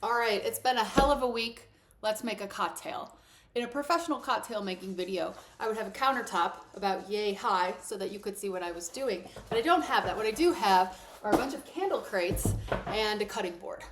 All right, it's been a hell of a week. Let's make a cocktail. In a professional cocktail making video, I would have a countertop about yay high so that you could see what I was doing. But I don't have that. What I do have are a bunch of candle crates and a cutting board.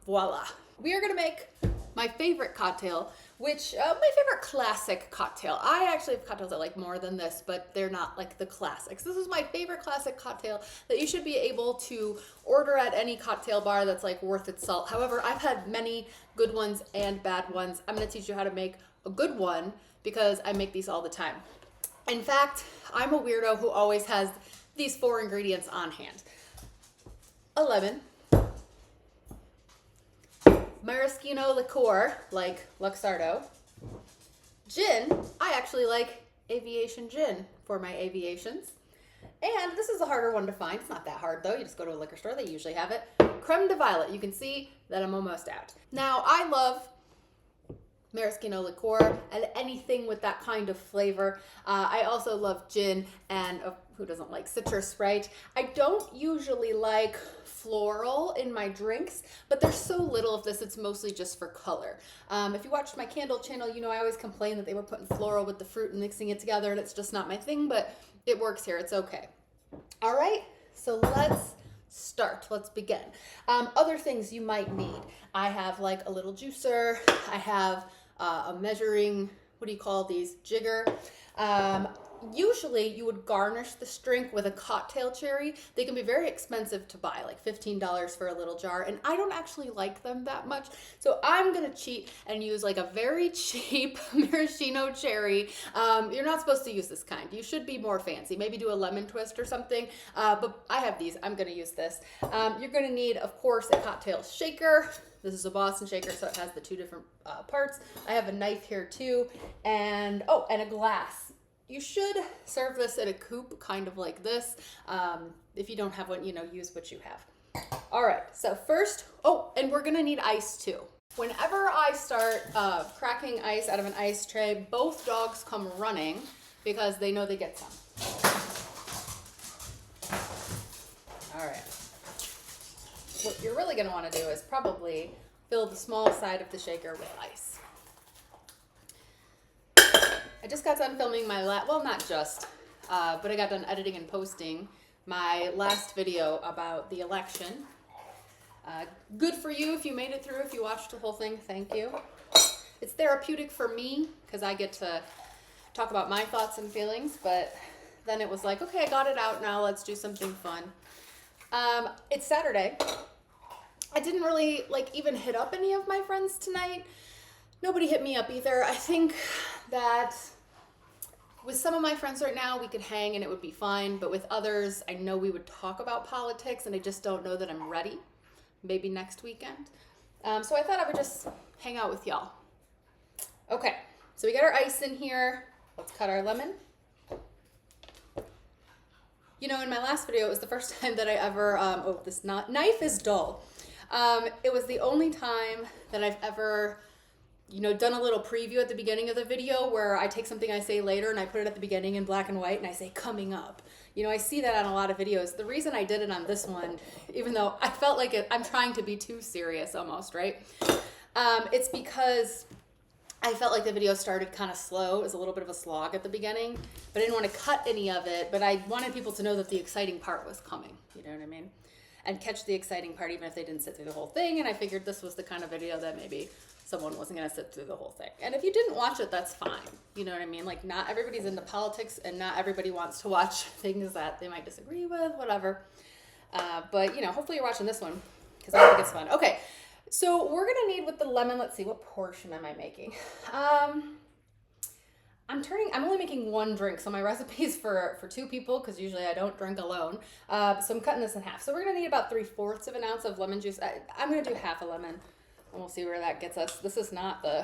Voila. We are gonna make my favorite cocktail, which, my favorite classic cocktail. I actually have cocktails I like more than this, but they're not like the classics. This is my favorite classic cocktail that you should be able to order at any cocktail bar that's like worth its salt. However, I've had many good ones and bad ones. I'm gonna teach you how to make a good one because I make these all the time. In fact, I'm a weirdo who always has these 4 ingredients on hand. A lemon, maraschino liqueur, like Luxardo. Gin, I actually like Aviation gin for my aviations. And this is a harder one to find. It's not that hard though. You just go to a liquor store, they usually have it. Creme de violette. You can see that I'm almost out. Now, I love maraschino liqueur and anything with that kind of flavor. I also love gin and who doesn't like citrus, right? I don't usually like floral in my drinks, but there's so little of this, it's mostly just for color. If you watched my candle channel, you know I always complain that they were putting floral with the fruit and mixing it together, and it's just not my thing, but it works here, it's okay. All right, so let's start. Let's begin. Other things you might need. I have like a little juicer. I have a measuring, what do you call these? Jigger. Usually you would garnish this drink with a cocktail cherry. They can be very expensive to buy, like $15 for a little jar, and I don't actually like them that much. So I'm gonna cheat and use like a very cheap maraschino cherry. You're not supposed to use this kind. You should be more fancy. Maybe do a lemon twist or something, but I have these. I'm gonna use this. You're gonna need, of course, a cocktail shaker. This is a Boston shaker, so it has the 2 different parts. I have a knife here too, and a glass. You should serve this in a coupe, kind of like this. If you don't have one, use what you have. All right, so first, and we're gonna need ice too. Whenever I start cracking ice out of an ice tray, both dogs come running because they know they get some. All right. What you're really gonna wanna do is probably fill the small side of the shaker with ice. I just got done filming my not just, but I got done editing and posting my last video about the election. Good for you if you made it through, if you watched the whole thing, thank you. It's therapeutic for me because I get to talk about my thoughts and feelings, but then it was like, okay, I got it out now, let's do something fun. It's Saturday. I didn't really even hit up any of my friends tonight. Nobody hit me up either. I think that with some of my friends right now, we could hang and it would be fine. But with others, I know we would talk about politics and I just don't know that I'm ready. Maybe next weekend. So I thought I would just hang out with y'all. Okay, so we got our ice in here. Let's cut our lemon. In my last video, it was the first time that I ever, this knife is dull. It was the only time that I've ever done a little preview at the beginning of the video where I take something I say later and I put it at the beginning in black and white and I say coming up. I see that on a lot of videos. The reason I did it on this one, even though I felt like I'm trying to be too serious almost, right? It's because I felt like the video started kind of slow. It was a little bit of a slog at the beginning, but I didn't want to cut any of it, but I wanted people to know that the exciting part was coming. You know what I mean? And catch the exciting part even if they didn't sit through the whole thing, and I figured this was the kind of video that maybe someone wasn't going to sit through the whole thing. And if you didn't watch it, that's fine. You know what I mean? Like, not everybody's into politics and not everybody wants to watch things that they might disagree with, whatever. But, hopefully you're watching this one because I think it's fun. Okay, so we're going to need with the lemon, let's see, what portion am I making? I'm only making 1 drink, so my recipe is for 2 people because usually I don't drink alone. So I'm cutting this in half. So we're going to need about 3/4 of an ounce of lemon juice. I'm going to do half a lemon. And we'll see where that gets us. This is not the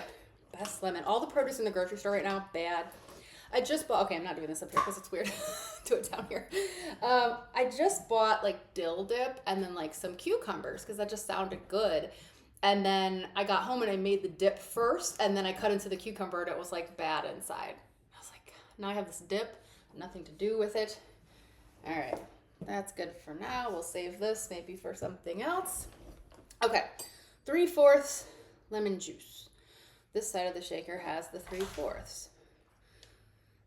best lemon. All the produce in the grocery store right now, bad. I just bought, okay, I'm not doing this up here because it's weird. Do it down here. I just bought dill dip and then some cucumbers because that just sounded good. And then I got home and I made the dip first and then I cut into the cucumber and it was bad inside. I was like, now I have this dip, nothing to do with it. All right, that's good for now. We'll save this maybe for something else. Okay. 3/4 lemon juice. This side of the shaker has the 3/4.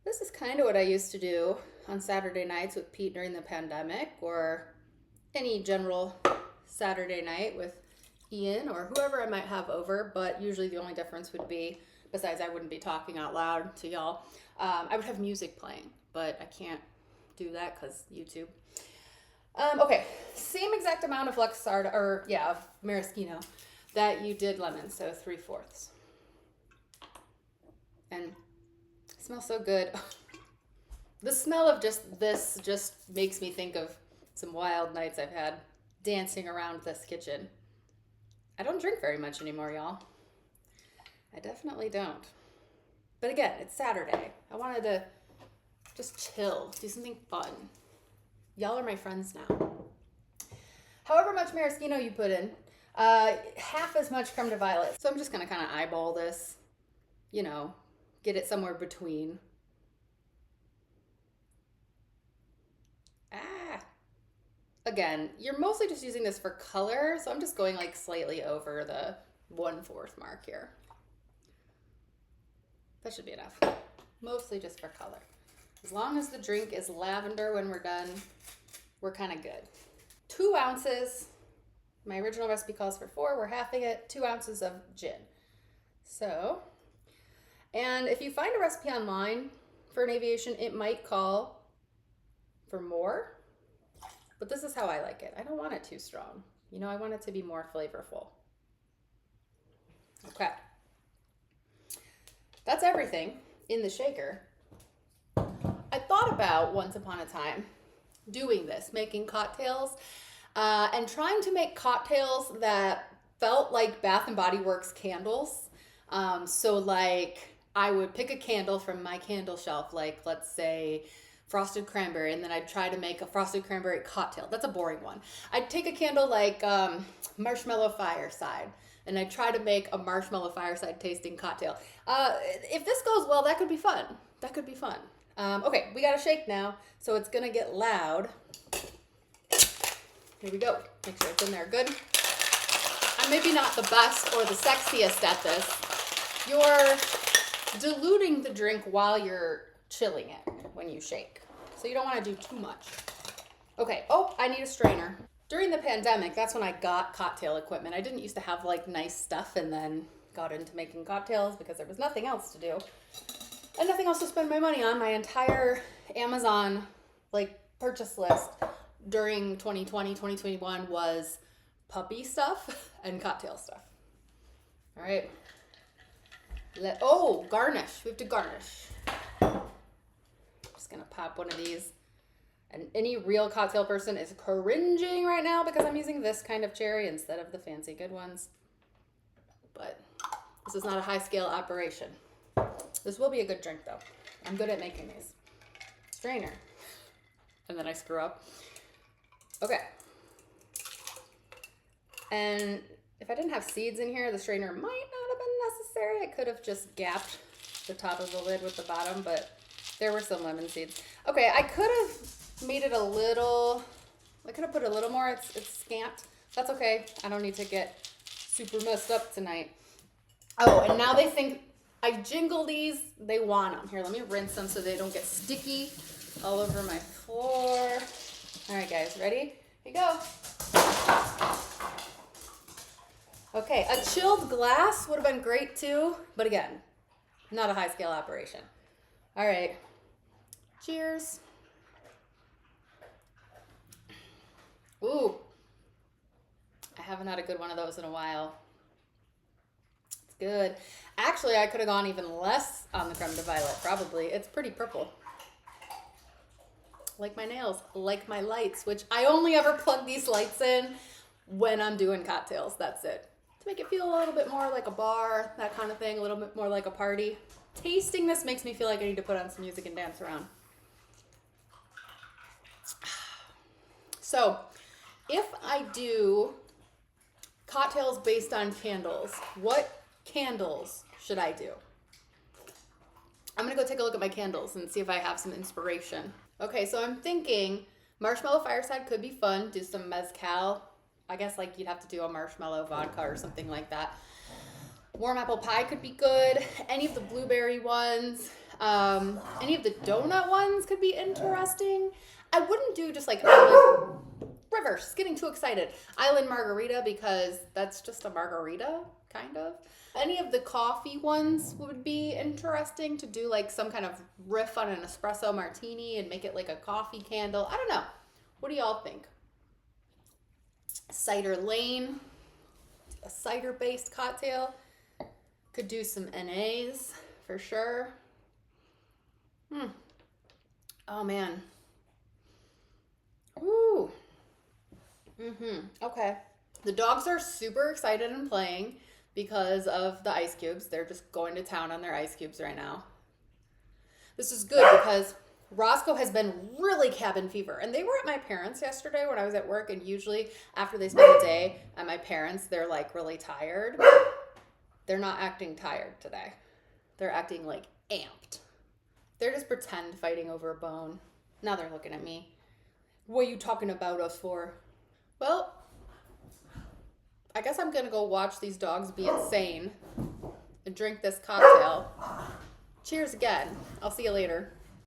This is kind of what I used to do on Saturday nights with Pete during the pandemic, or any general Saturday night with Ian or whoever I might have over, but usually the only difference would be, besides I wouldn't be talking out loud to y'all, I would have music playing, but I can't do that because YouTube. Okay, same exact amount of Luxardo, or yeah, of maraschino that you did lemon, so 3/4. And it smells so good. The smell of just this just makes me think of some wild nights I've had dancing around this kitchen. I don't drink very much anymore, y'all. I definitely don't. But again, it's Saturday. I wanted to just chill, do something fun. Y'all are my friends now. However much maraschino you put in, half as much creme de violette. So I'm just gonna kind of eyeball this, you know, get it somewhere between. Again, you're mostly just using this for color, so I'm just going like slightly over the 1/4 mark here. That should be enough. Mostly just for color. As long as the drink is lavender when we're done, we're kind of good. 2 ounces. My original recipe calls for 4. We're halving it. 2 ounces of gin. So, and if you find a recipe online for an Aviation, it might call for more. But this is how I like it. I don't want it too strong. You know, I want it to be more flavorful. Okay. That's everything in the shaker. I thought about once upon a time doing this, making cocktails, and trying to make cocktails that felt like Bath and Body Works candles. So like I would pick a candle from my candle shelf, like let's say frosted cranberry, and then I'd try to make a frosted cranberry cocktail. That's a boring one. I'd take a candle like marshmallow fireside, and I'd try to make a marshmallow fireside tasting cocktail. If this goes well, that could be fun. That could be fun. Okay, we gotta shake now, so it's gonna get loud. Here we go. Make sure it's in there good. I'm maybe not the best or the sexiest at this. You're diluting the drink while you're chilling it when you shake. So you don't want to do too much. Okay, oh, I need a strainer. During the pandemic, that's when I got cocktail equipment. I didn't used to have like nice stuff, and then got into making cocktails because there was nothing else to do. And nothing else to spend my money on. My entire Amazon like purchase list during 2020, 2021 was puppy stuff and cocktail stuff. All right. Oh, garnish. We have to garnish. Just gonna pop one of these. And any real cocktail person is cringing right now because I'm using this kind of cherry instead of the fancy good ones. But this is not a high scale operation. This will be a good drink though. I'm good at making these. Strainer. And then I screw up. Okay. And if I didn't have seeds in here, the strainer might not have been necessary. I could have just gapped the top of the lid with the bottom, but there were some lemon seeds. Okay, I could have made it a little, I could have put a little more. It's scant. That's okay. I don't need to get super messed up tonight. Oh, and now they think I jingle these. They want them. Here, let me rinse them so they don't get sticky all over my floor. All right, guys, ready? Here you go. Okay, a chilled glass would have been great too, but again, not a high scale operation. All right, cheers. Ooh, I haven't had a good one of those in a while. It's good. Actually, I could have gone even less on the creme de violette, probably. It's pretty purple. Like my nails, like my lights, which I only ever plug these lights in when I'm doing cocktails. That's it. To make it feel a little bit more like a bar, that kind of thing, a little bit more like a party. Tasting this makes me feel like I need to put on some music and dance around. So, if I do cocktails based on candles, what candles should I do? I'm gonna go take a look at my candles and see if I have some inspiration. Okay, so I'm thinking marshmallow fireside could be fun. Do some mezcal I guess like you'd have to do a marshmallow vodka or something like that. Warm apple pie could be good. Any of the blueberry ones, any of the donut ones could be interesting. I wouldn't do just like island river. She's getting too excited. Island margarita because that's just a margarita, kind of. Any of the coffee ones would be interesting to do like some kind of riff on an espresso martini and make it like a coffee candle. I don't know. What do y'all think? Cider Lane, a cider-based cocktail. Could do some NAs for sure. Oh man. Woo. Okay. The dogs are super excited and playing because of the ice cubes. They're just going to town on their ice cubes right now. This is good because Roscoe has been really cabin fever. And they were at my parents' yesterday when I was at work. And usually after they spend the day at my parents', they're like really tired. They're not acting tired today. They're acting like amped. They're just pretend fighting over a bone. Now they're looking at me. What are you talking about us for? Well, I guess I'm gonna go watch these dogs be insane and drink this cocktail. Cheers again. I'll see you later.